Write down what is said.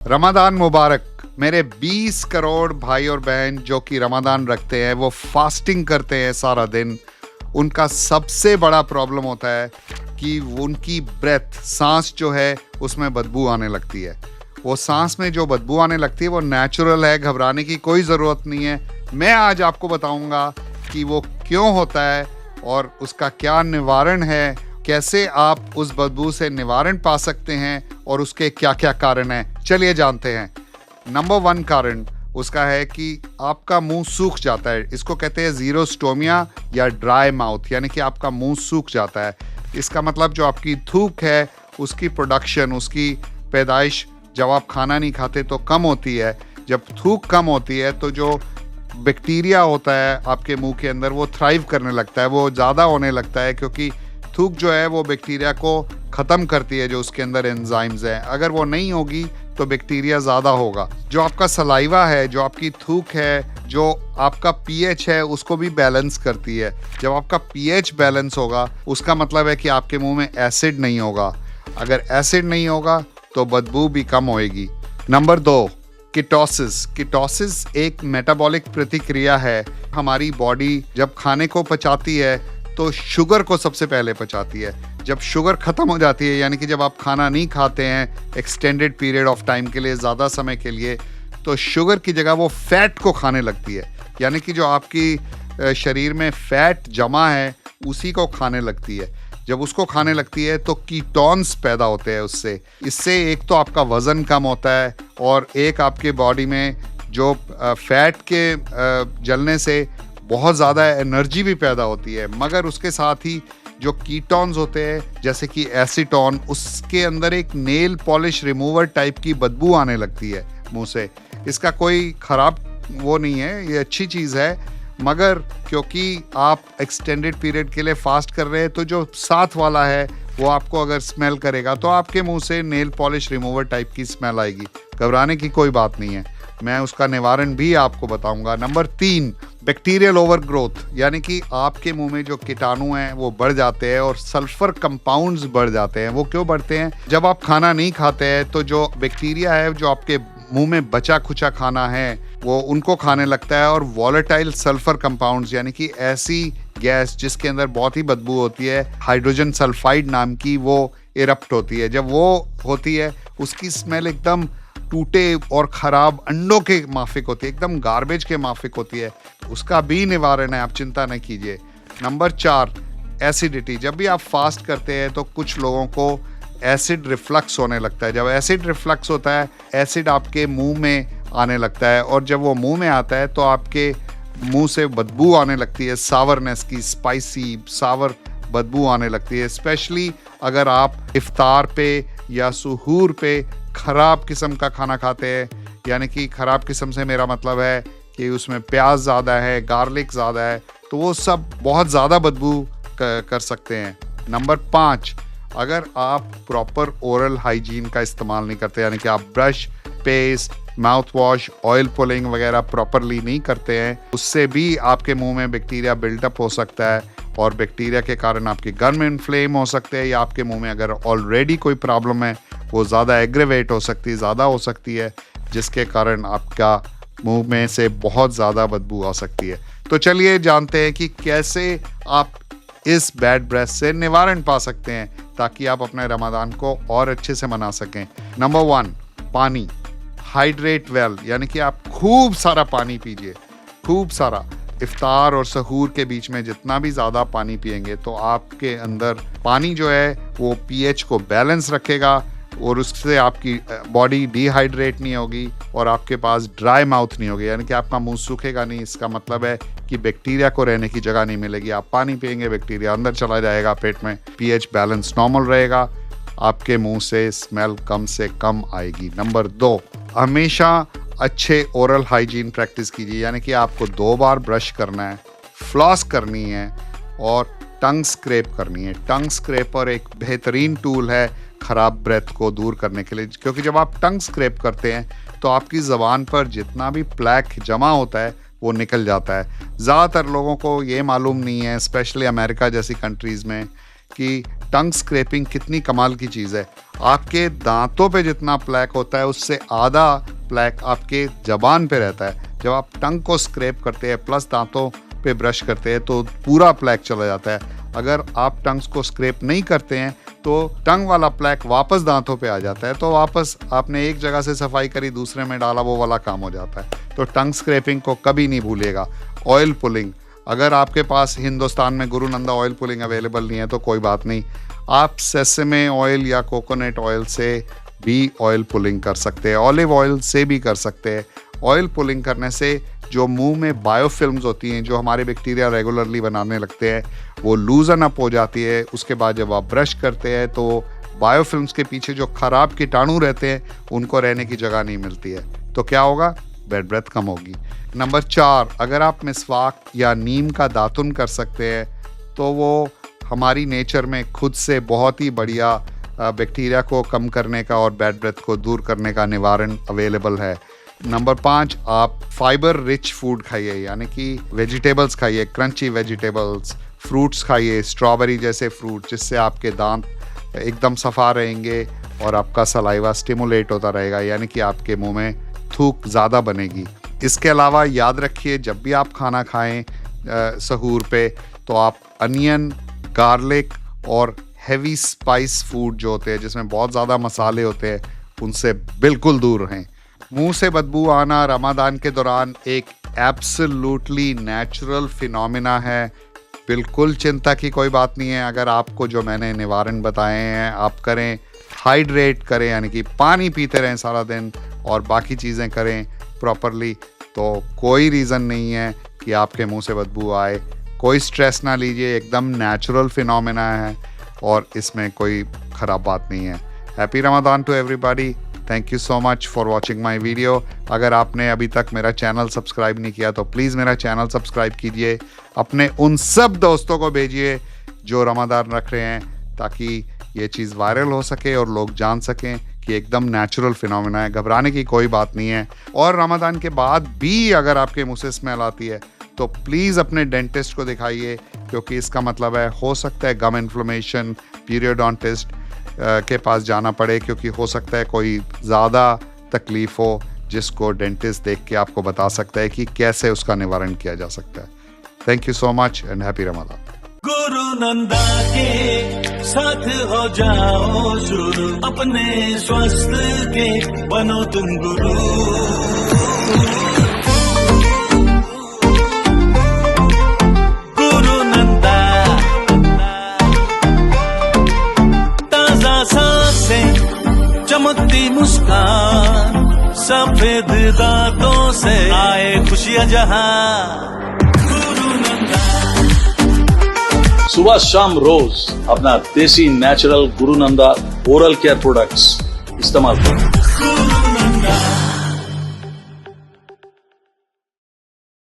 रमज़ान मुबारक। मेरे 20 करोड़ भाई और बहन जो कि रमज़ान रखते हैं, वो फास्टिंग करते हैं सारा दिन। उनका सबसे बड़ा प्रॉब्लम होता है कि उनकी ब्रेथ, सांस जो है उसमें बदबू आने लगती है। वो सांस में जो बदबू आने लगती है वो नेचुरल है, घबराने की कोई ज़रूरत नहीं है। मैं आज आपको बताऊंगा कि वो क्यों होता है और उसका क्या निवारण है, कैसे आप उस बदबू से निवारण पा सकते हैं और उसके क्या क्या कारण हैं। चलिए जानते हैं। नंबर 1 कारण उसका है कि आपका मुंह सूख जाता है। इसको कहते हैं ज़ीरोस्टोमिया या ड्राई माउथ, यानी कि आपका मुंह सूख जाता है। इसका मतलब जो आपकी थूक है उसकी प्रोडक्शन, उसकी पैदाइश जब आप खाना नहीं खाते तो कम होती है। जब थूक कम होती है तो जो बैक्टीरिया होता है आपके मुंह के अंदर वो थ्राइव करने लगता है, वो ज़्यादा होने लगता है, क्योंकि थूक जो है वो बैक्टीरिया को ख़त्म करती है जो उसके अंदर एंजाइम्स हैं। अगर वो नहीं होगी तो बैक्टीरिया ज़्यादा होगा। जो आपका सलाइवा है, जो आपकी थूक है, जो आपका पीएच है, उसको भी बैलेंस करती है। जब आपका पीएच बैलेंस होगा उसका मतलब है कि आपके मुंह में एसिड नहीं होगा। अगर एसिड नहीं होगा तो बदबू भी कम होएगी। Number 2, ketosis. कीटोसिस एक मेटाबॉलिक प्रतिक्रिया है। हमारी बॉडी जब खाने को पचाती है तो शुगर को सबसे पहले पचाती है। जब शुगर ख़त्म हो जाती है, यानी कि जब आप खाना नहीं खाते हैं एक्सटेंडेड पीरियड ऑफ टाइम के लिए, ज़्यादा समय के लिए, तो शुगर की जगह वो फैट को खाने लगती है। यानी कि जो आपकी शरीर में फैट जमा है उसी को खाने लगती है। जब उसको खाने लगती है तो कीटोन्स पैदा होते हैं उससे। इससे एक तो आपका वज़न कम होता है और एक आपके बॉडी में जो फैट के जलने से बहुत ज़्यादा एनर्जी भी पैदा होती है। मगर उसके साथ ही जो कीटोन्स होते हैं जैसे कि एसीटोन, उसके अंदर एक नेल पॉलिश रिमूवर टाइप की बदबू आने लगती है मुंह से। इसका कोई ख़राब वो नहीं है, ये अच्छी चीज़ है। मगर क्योंकि आप एक्सटेंडेड पीरियड के लिए फास्ट कर रहे हैं तो जो साथ वाला है वो आपको अगर स्मेल करेगा तो आपके मुंह से नेल पॉलिश रिमूवर टाइप की स्मेल आएगी। घबराने की कोई बात नहीं है, मैं उसका निवारण भी आपको बताऊंगा। नंबर 3, बैक्टीरियल ओवरग्रोथ, यानी कि आपके मुंह में जो कीटाणु हैं वो बढ़ जाते हैं और सल्फर कंपाउंड्स बढ़ जाते हैं। वो क्यों बढ़ते हैं? जब आप खाना नहीं खाते हैं तो जो बैक्टीरिया है जो आपके मुंह में बचा खुचा खाना है वो उनको खाने लगता है और वॉलेटाइल सल्फर कंपाउंड्स, यानी कि ऐसी गैस जिसके अंदर बहुत ही बदबू होती है, हाइड्रोजन सल्फाइड नाम की, वो इरप्ट होती है। जब वो होती है उसकी स्मेल एकदम टूटे और ख़राब अंडों के माफिक होती है, एकदम गार्बेज के माफिक होती है। उसका भी निवारण है, आप चिंता न कीजिए। Number 4, acidity. जब भी आप फास्ट करते हैं तो कुछ लोगों को एसिड रिफ्लक्स होने लगता है। जब एसिड रिफ्लक्स होता है, एसिड आपके मुंह में आने लगता है और जब वो मुंह में आता है तो आपके मुंह से बदबू आने लगती है, सावरनेस की, स्पाइसी सावर बदबू आने लगती है। स्पेशली अगर आप इफ्तार पे या सुहूर पे ख़राब किस्म का खाना खाते हैं, यानी कि ख़राब किस्म से मेरा मतलब है कि उसमें प्याज ज़्यादा है, गार्लिक ज़्यादा है, तो वो सब बहुत ज़्यादा बदबू कर सकते हैं। नंबर 5, अगर आप प्रॉपर ओरल हाइजीन का इस्तेमाल नहीं करते, यानी कि आप brush, paste, mouth wash, oil pulling वगैरह प्रॉपरली नहीं करते हैं, उससे भी आपके मुंह में बैक्टीरिया बिल्डअप हो सकता है और बैक्टीरिया के कारण आपके गम में इन्फ्लेम हो सकते हैं, या आपके मुंह में अगर ऑलरेडी कोई प्रॉब्लम है वो ज़्यादा एग्रेवेट हो सकती है, ज़्यादा हो सकती है, जिसके कारण आपका मुंह में से बहुत ज़्यादा बदबू आ सकती है। तो चलिए जानते हैं कि कैसे आप इस बैड ब्रेथ से निवारण पा सकते हैं ताकि आप अपने रमज़ान को और अच्छे से मना सकें। नंबर 1, पानी। हाइड्रेट वेल, यानी कि आप खूब सारा पानी पीजिए, खूब सारा। इफ्तार और सहूर के बीच में जितना भी ज़्यादा पानी पिएंगे तो आपके अंदर पानी जो है वो पीएच को बैलेंस रखेगा और उससे आपकी बॉडी डिहाइड्रेट नहीं होगी और आपके पास ड्राई माउथ नहीं होगी, यानी कि आपका मुंह सूखेगा नहीं। इसका मतलब है कि बैक्टीरिया को रहने की जगह नहीं मिलेगी। आप पानी पिएंगे, बैक्टीरिया अंदर चला जाएगा पेट में, पीएच बैलेंस नॉर्मल रहेगा, आपके मुंह से स्मेल कम से कम आएगी। नंबर 2, हमेशा अच्छे ओरल हाइजीन प्रैक्टिस कीजिए, यानी कि आपको 2 बार ब्रश करना है, फ्लॉस करनी है और टंग स्क्रैप करनी है। टंग स्क्रैपर एक बेहतरीन टूल है ख़राब ब्रेथ को दूर करने के लिए, क्योंकि जब आप टंग स्क्रैप करते हैं तो आपकी ज़बान पर जितना भी प्लैक जमा होता है वो निकल जाता है। ज़्यादातर लोगों को ये मालूम नहीं है, स्पेशली अमेरिका जैसी कंट्रीज़ में, कि टंग स्क्रैपिंग कितनी कमाल की चीज़ है। आपके दांतों पे जितना प्लैक होता है उससे आधा प्लैक आपके जबान पे रहता है। जब आप टंग को स्क्रैप करते हैं प्लस दांतों पे ब्रश करते हैं तो पूरा प्लैक चला जाता है। अगर आप टंग्स को स्क्रैप नहीं करते हैं तो टंग वाला प्लैक वापस दांतों पे आ जाता है, तो वापस आपने एक जगह से सफाई करी दूसरे में डाला, वो वाला काम हो जाता है। तो टंग स्क्रैपिंग को कभी नहीं भूलिएगा। ऑयल पुलिंग, अगर आपके पास हिंदुस्तान में गुरुनंदा ऑयल पुलिंग अवेलेबल नहीं है तो कोई बात नहीं, आप सेसमे ऑयल या कोकोनट ऑयल से भी ऑयल पुलिंग कर सकते हैं, ऑलिव ऑयल से भी कर सकते हैं। ऑयल पुलिंग करने से जो मुंह में बायोफिल्म्स होती हैं, जो हमारे बैक्टीरिया रेगुलरली बनाने लगते हैं, वो लूजन अप हो जाती है। उसके बाद जब आप ब्रश करते हैं तो बायोफिल्म्स के पीछे जो खराब कीटाणु रहते हैं उनको रहने की जगह नहीं मिलती है, तो क्या होगा, बैड ब्रेथ कम होगी। नंबर 4, अगर आप मिसवाक या नीम का दातुन कर सकते हैं तो वो हमारी नेचर में खुद से बहुत ही बढ़िया बैक्टीरिया को कम करने का और बैड ब्रेथ को दूर करने का निवारण अवेलेबल है। नंबर 5, आप फाइबर रिच फूड खाइए, यानी कि वेजिटेबल्स खाइए, क्रंची वेजिटेबल्स, फ्रूट्स खाइए, स्ट्रॉबेरी जैसे फ्रूट, जिससे आपके दांत एकदम सफ़ा रहेंगे और आपका सलाइवा स्टिमुलेट होता रहेगा, यानी कि आपके मुंह में थूक ज़्यादा बनेगी। इसके अलावा याद रखिए, जब भी आप खाना खाएं सहूर पे, तो आप अनियन, गार्लिक और हैवी स्पाइस फूड जो होते हैं जिसमें बहुत ज़्यादा मसाले होते हैं, उनसे बिल्कुल दूर रहें। मुंह से बदबू आना रमज़ान के दौरान एक एब्सोल्युटली नेचुरल फिनोमिना है, बिल्कुल चिंता की कोई बात नहीं है। अगर आपको जो मैंने निवारण बताए हैं आप करें, हाइड्रेट करें यानी कि पानी पीते रहें सारा दिन और बाकी चीज़ें करें प्रॉपरली, तो कोई रीज़न नहीं है कि आपके मुंह से बदबू आए। कोई स्ट्रेस ना लीजिए, एकदम नेचुरल फिनोमेना है और इसमें कोई ख़राब बात नहीं है। Happy Ramzan to everybody. Thank you so much for watching my video. अगर आपने अभी तक मेरा चैनल सब्सक्राइब नहीं किया तो प्लीज़ मेरा चैनल सब्सक्राइब कीजिए, अपने उन सब दोस्तों को भेजिए जो रमज़ान रख रहे हैं, ताकि ये चीज़ वायरल हो सके और लोग जान सकें कि एकदम नेचुरल फिनोमेना है, घबराने की कोई बात नहीं है। और रमज़ान के बाद भी अगर आपके मुंह से स्मेल आती है तो प्लीज़ अपने डेंटिस्ट को दिखाइए, क्योंकि इसका मतलब है हो सकता है गम इन्फ्लेमेशन, पीरियोडोंटिस्ट के पास जाना पड़े, क्योंकि हो सकता है कोई ज़्यादा तकलीफ़ हो जिसको डेंटिस्ट देख के आपको बता सकता है कि कैसे उसका निवारण किया जा सकता है। Thank you so much and happy Ramzan. गुरु नंदा के साथ हो जाओ शुरू, अपने स्वास्थ्य के बनो तुम गुरु। गुरु नंदा ताजा सांसें, चमकती मुस्कान, सफेद दांतों से आए खुशियां जहां। सुबह शाम रोज अपना देसी नेचुरल गुरुनंदा ओरल केयर प्रोडक्ट्स इस्तेमाल करें।